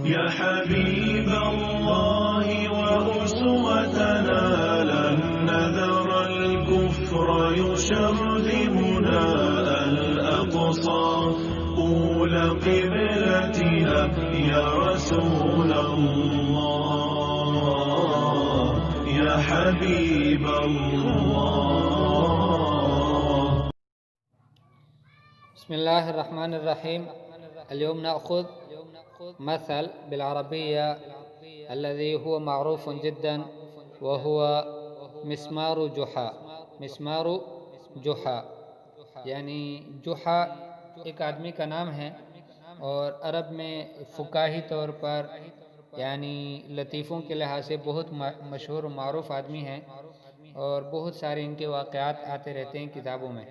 يا حبيب الله وأسوتنا لن نذر الكفر يشرذمنا الأقصى طول قبلتنا يا رسول الله يا حبيب الله. بسم الله الرحمن الرحيم. اليوم نأخذ مثل بالعربية الذي هو معروف جدا وهو مسمار جحا. مسمار جحا یعنی جحا ایک آدمی کا نام ہے اور عرب میں فقاہی طور پر یعنی لطیفوں کے لحاظ سے بہت مشہور و معروف آدمی ہیں اور بہت سارے ان کے واقعات آتے رہتے ہیں کتابوں میں.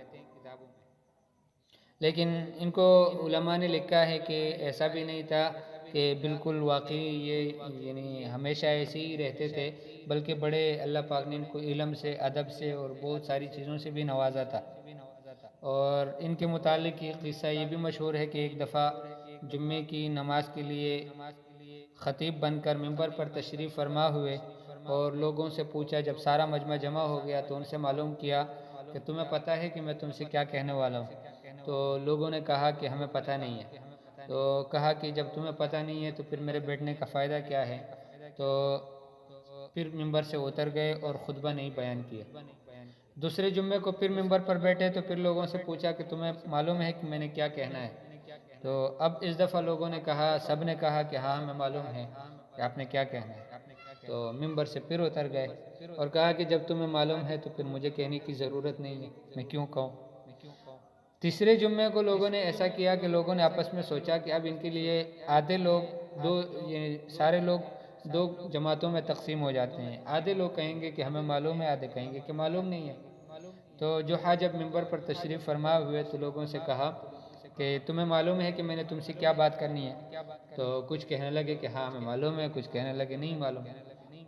لیکن ان کو علماء نے لکھا ہے کہ ایسا بھی نہیں تھا کہ بالکل واقعی یہ یعنی ہمیشہ ایسے ہی رہتے تھے، بلکہ بڑے اللہ پاک نے ان کو علم سے، ادب سے اور بہت ساری چیزوں سے بھی نوازا تھا. اور ان کے متعلق یہ قصہ یہ بھی مشہور ہے کہ ایک دفعہ جمعے کی نماز کے لیے خطیب بن کر ممبر پر تشریف فرما ہوئے اور لوگوں سے پوچھا. جب سارا مجمع جمع ہو گیا تو ان سے معلوم کیا کہ تمہیں پتہ ہے کہ میں تم سے کیا کہنے والا ہوں؟ تو لوگوں نے کہا کہ ہمیں پتہ نہیں ہے. تو کہا کہ جب تمہیں پتہ نہیں ہے تو پھر میرے بیٹھنے کا فائدہ کیا ہے؟ تو پھر ممبر سے اتر گئے اور خطبہ نہیں بیان کیا. دوسرے جمعے کو پھر ممبر پر بیٹھے تو پھر لوگوں سے پوچھا کہ تمہیں معلوم ہے کہ میں نے کیا کہنا ہے؟ تو اب اس دفعہ لوگوں نے کہا، سب نے کہا کہ ہاں ہمیں معلوم ہے کہ آپ نے کیا کہنا ہے. تو ممبر سے پھر اتر گئے اور کہا کہ جب تمہیں معلوم ہے تو پھر مجھے کہنے کی ضرورت نہیں ہے، میں کیوں کہوں؟ تیسرے جمعے کو لوگوں نے ایسا کیا کہ لوگوں نے آپس میں سوچا کہ اب ان کے لیے آدھے لوگ سارے لوگ دو جماعتوں میں تقسیم ہو جاتے ہیں. آدھے لوگ کہیں گے کہ ہمیں معلوم ہے، آدھے کہیں گے کہ معلوم نہیں ہے. تو جحا جب ممبر پر تشریف فرما ہوئے تو لوگوں سے کہا کہ تمہیں معلوم ہے کہ میں نے تم سے کیا بات کرنی ہے؟ تو کچھ کہنے لگے کہ ہاں ہمیں معلوم ہے، کچھ کہنے لگے نہیں معلوم.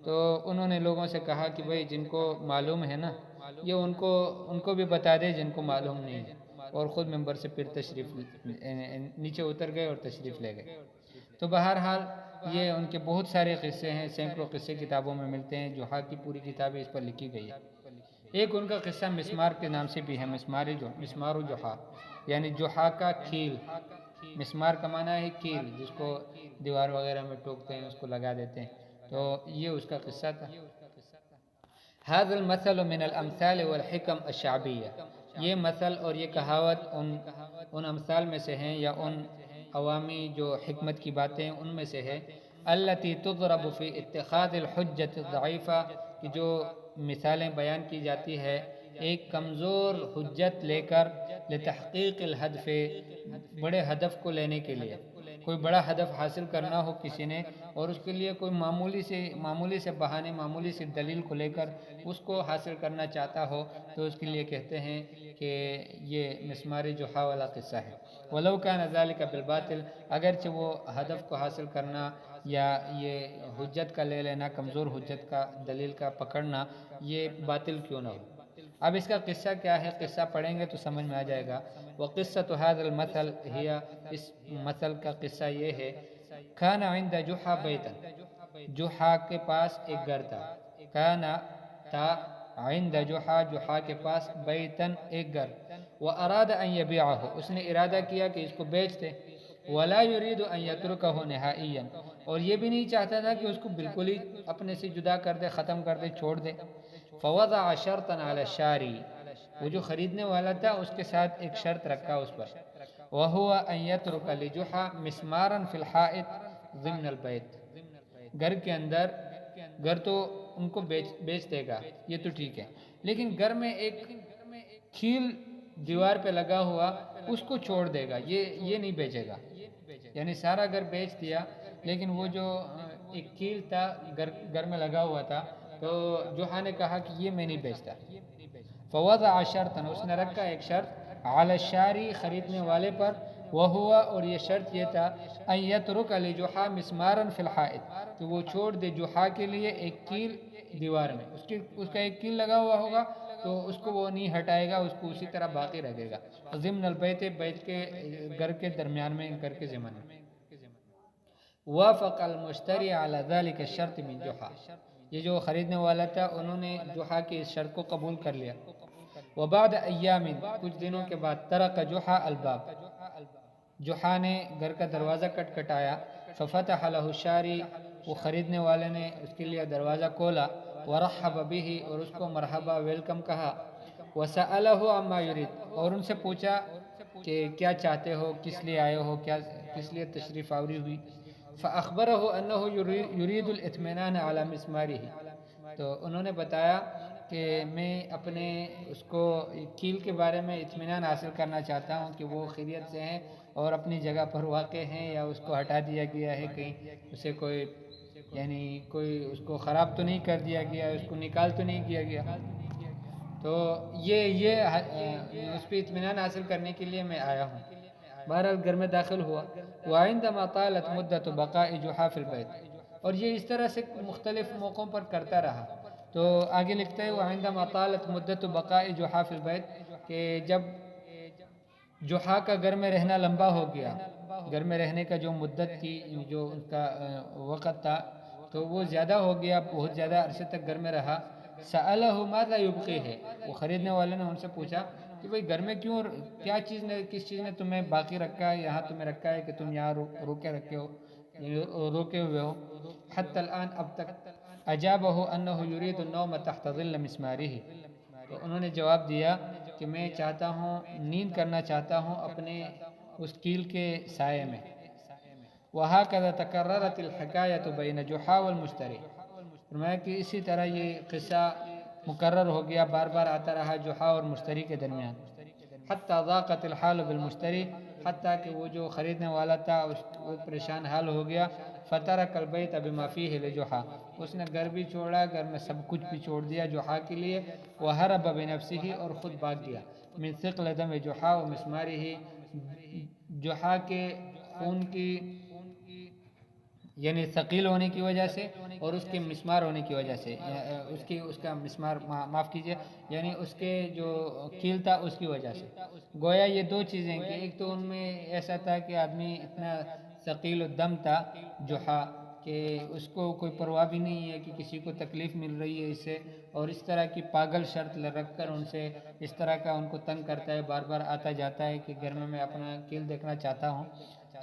تو انہوں نے لوگوں سے کہا کہ بھئی جن کو معلوم ہے نا یہ ان کو بھی بتا دے جن کو معلوم نہیں ہے. اور خود ممبر سے پھر تشریف نیچے اتر گئے اور تشریف لے گئے. تو بہرحال یہ ان کے بہت سارے قصے ہیں، سینکڑوں قصے کتابوں میں ملتے ہیں. جحا کی پوری کتابیں اس پر لکھی گئی ہے. ایک ان کا قصہ مسمار کے نام سے بھی ہے. مسمار جحا یعنی جحا کا کھیل. مسمار کا معنی ہے کھیل، جس کو دیوار وغیرہ میں ٹوکتے ہیں، اس کو لگا دیتے ہیں. تو یہ اس کا قصہ تھا. هذا المثل من الامثال والحکم الشعبیہ. یہ مثل اور یہ کہاوت ان امثال میں سے ہیں یا ان عوامی جو حکمت کی باتیں ان میں سے ہے. التي تضرب في اتخاذ الحجة الضعیفہ، کہ جو مثالیں بیان کی جاتی ہے ایک کمزور حجت لے کر لتحقیق الہدف، بڑے ہدف کو لینے کے لیے. کوئی بڑا ہدف حاصل کرنا ہو کسی نے اور اس کے لیے کوئی معمولی سے بہانے، معمولی سے دلیل کو لے کر اس کو حاصل کرنا چاہتا ہو تو اس کے لیے کہتے ہیں کہ یہ مسمار جحا والا قصہ ہے. ولو کان ذلک بالباطل، اگرچہ وہ ہدف کو حاصل کرنا یا یہ حجت کا لے لینا، کمزور حجت کا، دلیل کا پکڑنا، یہ باطل کیوں نہ ہو. اب اس کا قصہ کیا ہے؟ قصہ پڑھیں گے تو سمجھ میں آ جائے گا. وقصۃ هذا المثل ہی، اس مثل کا قصہ یہ ہے. کان عند جحا بیتا، جحا کے پاس ایک گھر تھا. کان تا عند جحا کے پاس بیتن ایک گھر. واراد ان یبیعہ، اس نے ارادہ کیا کہ اس کو بیچ دے. ولا يريد ان يتركه نهائيا، اور یہ بھی نہیں چاہتا تھا کہ اس کو بالکل ہی اپنے سے جدا کر دے، ختم کر دے، چھوڑ دے. فوضع شرطا على الشاري، وہ جو خریدنے والا تھا اس کے ساتھ ایک شرط رکھا اس پر. وهو ان يترك لجحا مسمارا في الحائط ضمن البيت، گھر کے اندر، گھر تو ان کو بیچ دے گا یہ تو ٹھیک ہے، لیکن گھر میں ایک کھیل دیوار پہ لگا ہوا اس کو چھوڑ دے گا، یہ نہیں بیچے گا. یعنی سارا گھر بیچ دیا لیکن وہ جو ایک کھیل تھا گھر میں لگا ہوا تھا، تو جحا نے کہا کہ یہ میں نہیں بیچتا. فوضع شرطا، اس نے رکھا ایک شرط، علی الشاری، خریدنے والے پر. وہوا، اور یہ شرط یہ تھا، ان یترک لجحا مسمارا فی الحائط، کہ وہ چھوڑ دے جحا کے لیے ایک کیل دیوار میں. اس کا ایک کیل لگا ہوا ہوگا تو اس کو وہ نہیں ہٹائے گا، اس کو اسی طرح باقی رکھے گا. ضمن البیت، بیت کے گھر کے درمیان میں، گھر کے ضمن میں. وافق المشتری علی ذلك الشرط من جحا، یہ جو خریدنے والا تھا انہوں نے جحا کی اس شرط کو قبول کر لیا. وبعد ایام، کچھ دنوں کے بعد، ترک جحا الباب، جحا نے گھر کا دروازہ کٹکھٹایا. ففتح له الشاری، وہ خریدنے والے نے اس کے لیے دروازہ کھولا. ورحب به، اور اس کو مرحبا ویلکم کہا. وسأله عما يريد، اور ان سے پوچھا کہ کیا چاہتے ہو، کس لیے آئے ہو، کس لیے تشریف آوری ہوئی. فأخبره أنه يريد الاطمئنان على مسماره، تو انہوں نے بتایا کہ میں اپنے اس کو کیل کے بارے میں اطمینان حاصل کرنا چاہتا ہوں کہ وہ خیریت سے ہیں اور اپنی جگہ پر واقع ہیں، یا اس کو ہٹا دیا گیا ہے کہیں، اسے کوئی یعنی کوئی اس کو خراب تو نہیں کر دیا گیا، اس کو نکال تو نہیں کیا گیا. تو یہ اس پہ اطمینان حاصل کرنے کے لیے میں آیا ہوں. بہرحال گھر میں داخل ہوا. وعندما طالت مدت بقاء جحا فی البیت، اور یہ اس طرح سے مختلف موقعوں پر کرتا رہا. تو آگے لکھتا ہے وعندما طالت مدت بقاء جحا فی البیت، کہ جب جحا کا گھر میں رہنا لمبا ہو گیا، گھر میں رہنے کا جو مدت تھی، جو ان کا وقت تھا، تو وہ زیادہ ہو گیا، بہت زیادہ عرصے تک گھر میں رہا. سألہ ماذا یبقی ہے، وہ خریدنے والے نے ان سے پوچھا کہ بھئی گھر میں کیوں، کیا چیز نے، کس چیز نے تمہیں باقی رکھا ہے، یہاں تمہیں رکھا ہے کہ تم یہاں روکے رکھے ہو، روکے ہوئے ہو. حتی الآن، اب تک. اجابہ انہ یرید النوم تحت ظل مسمارہ، تو انہوں نے جواب دیا کہ میں چاہتا ہوں، نیند کرنا چاہتا ہوں اپنے اس کیل کے سائے میں. وہکذا تکررت الحکایۃ بین جحا والمشتری، فرمایا کہ اسی طرح یہ قصہ مکرر ہو گیا، بار بار آتا رہا جحا اور مشتری کے درمیان. حتی ضاقت الحال بالمشتری، حتیٰ کہ وہ جو خریدنے والا تھا وہ پریشان حال ہو گیا. فترک البیت بما فیہ لجحا، اس نے گھر بھی چھوڑا، گھر میں سب کچھ بھی چھوڑ دیا جحا کے لیے. وہرب بنفسہ، اور خود بھاگ گیا. من ثقل دم جحا ومسمارہ، جحا کے خون کی یعنی ثقیل ہونے کی وجہ سے، اور اس کے مسمار ہونے کی وجہ سے، اس کا مسمار، معاف کیجئے، یعنی اس کے جو کیل تھا اس کی وجہ سے. گویا یہ دو چیزیں کہ ایک تو ان میں ایسا تھا کہ آدمی اتنا ثقیل الدم تھا جحا، کہ اس کو کوئی پرواہ بھی نہیں ہے کہ کسی کو تکلیف مل رہی ہے اس سے، اور اس طرح کی پاگل شرط رکھ کر ان سے اس طرح کا ان کو تنگ کرتا ہے، بار بار آتا جاتا ہے کہ گھر میں اپنا کیل دیکھنا چاہتا ہوں.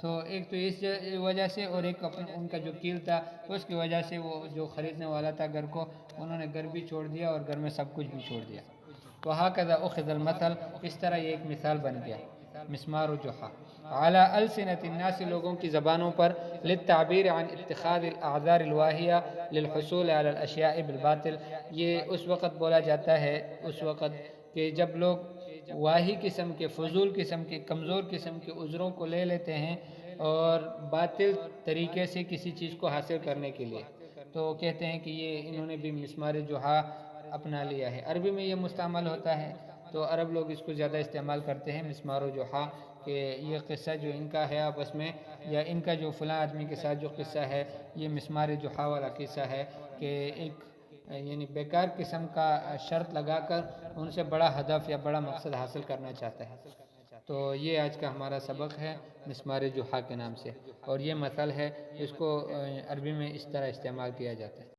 تو ایک تو اس وجہ سے، اور ایک ان کا جو کیل تھا اس کی وجہ سے، وہ جو خریدنے والا تھا گھر کو، انہوں نے گھر بھی چھوڑ دیا اور گھر میں سب کچھ بھی چھوڑ دیا. وہکذا اخذ المثل، اس طرح یہ ایک مثال بن گیا مسمار جحا علی السنۃ الناس، لوگوں کی زبانوں پر، للتعبیر عن اتخاذ الاعذار الواہیہ للحصول علی الاشیاء بالباطل. یہ اس وقت بولا جاتا ہے، اس وقت کہ جب لوگ واہی قسم کے، فضول قسم کے، کمزور قسم کے عذروں کو لے لیتے ہیں اور باطل طریقے سے کسی چیز کو حاصل کرنے کے لیے، تو کہتے ہیں کہ یہ انہوں نے بھی مسمار جحا اپنا لیا ہے. عربی میں یہ مستعمل ہوتا ہے، تو عرب لوگ اس کو زیادہ استعمال کرتے ہیں مسمار جحا، کہ یہ قصہ جو ان کا ہے آپس میں، یا ان کا جو فلاں آدمی کے ساتھ جو قصہ ہے، یہ مسمار جحا والا قصہ ہے، کہ ایک یعنی بیکار قسم کا شرط لگا کر ان سے بڑا ہدف یا بڑا مقصد حاصل کرنا چاہتا ہے. تو یہ آج کا ہمارا سبق ہے مسمار جحا کے نام سے، اور یہ مثل ہے، اس کو عربی میں اس طرح استعمال کیا جاتا ہے.